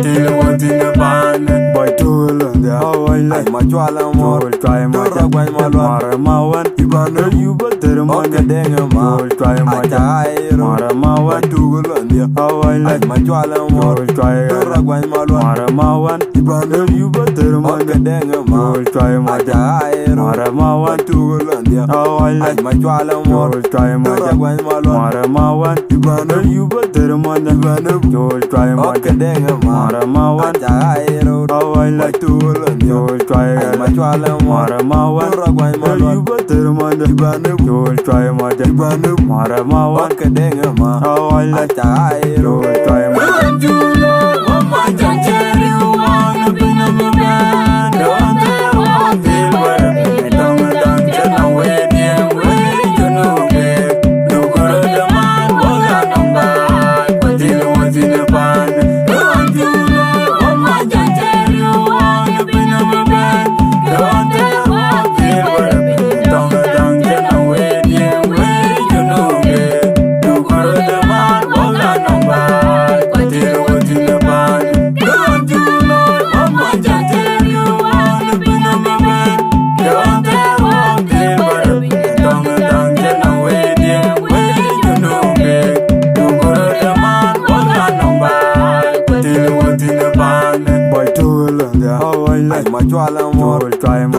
Till what in the pan, boy tool and the Hawaii like my jwala more. Try my when my Maramawan, Ibano, you but the Mongadanga, try my Maramawan, tool and the Hawaii like my jwala more. Try when my Maramawan, Ibano, you but the Mongadanga, try my Maramawan, tool and the Hawaii like my jwala more. Try my when my Maramawan, Ibano, you but the Mongadanga, try my Maramawan, Hawaii like tool and the try my jwala Maramawan, you but the Monday, you'll try my Maramawan, Kadanga, Hawaii like you'll try my Julo, my Jancher, you want to be number one, the one that won't feel where I don't dungeon away, dear way, you know me. No good of the man was a number, but he was in the band. Boy, tool and the Hawaii like my jwala more. Try my